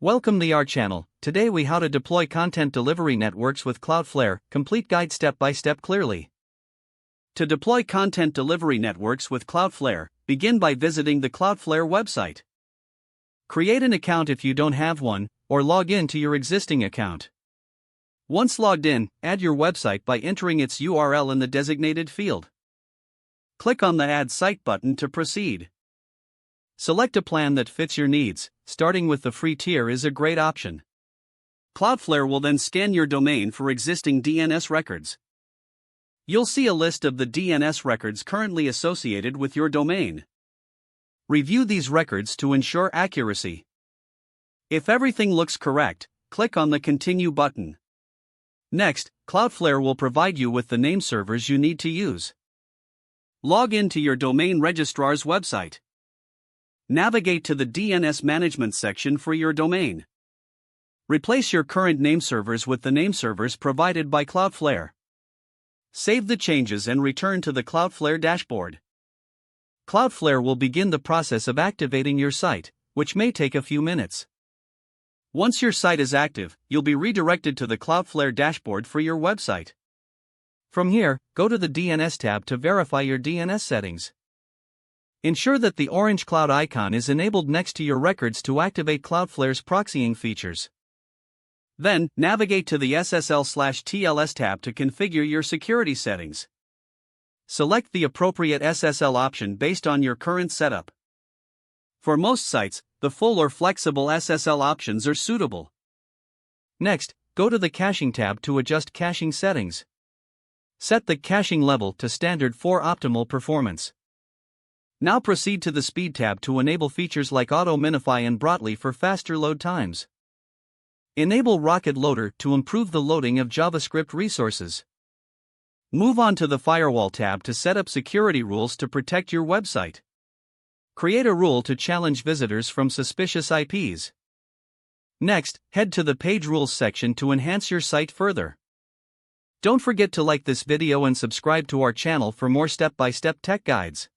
Welcome to our channel. Today we how to deploy content delivery networks with Cloudflare, complete guide step by step clearly. To deploy content delivery networks with Cloudflare, begin by visiting the Cloudflare website. Create an account if you don't have one, or log in to your existing account. Once logged in, add your website by entering its URL in the designated field. Click on the Add Site button to proceed. Select a plan that fits your needs. Starting with the free tier is a great option. Cloudflare will then scan your domain for existing DNS records. You'll see a list of the DNS records currently associated with your domain. Review these records to ensure accuracy. If everything looks correct, click on the Continue button. Next, Cloudflare will provide you with the name servers you need to use. Log in to your domain registrar's website. Navigate to the DNS management section for your domain. Replace your current name servers with the name servers provided by Cloudflare. Save the changes and return to the Cloudflare dashboard. Cloudflare will begin the process of activating your site, which may take a few minutes. Once your site is active, you'll be redirected to the Cloudflare dashboard for your website. From here, go to the DNS tab to verify your DNS settings. Ensure that the orange cloud icon is enabled next to your records to activate Cloudflare's proxying features. Then, navigate to the SSL/TLS tab to configure your security settings. Select the appropriate SSL option based on your current setup. For most sites, the full or flexible SSL options are suitable. Next, go to the Caching tab to adjust caching settings. Set the caching level to standard for optimal performance. Now proceed to the Speed tab to enable features like Auto Minify and Brotli for faster load times. Enable Rocket Loader to improve the loading of JavaScript resources. Move on to the Firewall tab to set up security rules to protect your website. Create a rule to challenge visitors from suspicious IPs. Next, head to the Page Rules section to enhance your site further. Don't forget to like this video and subscribe to our channel for more step-by-step tech guides.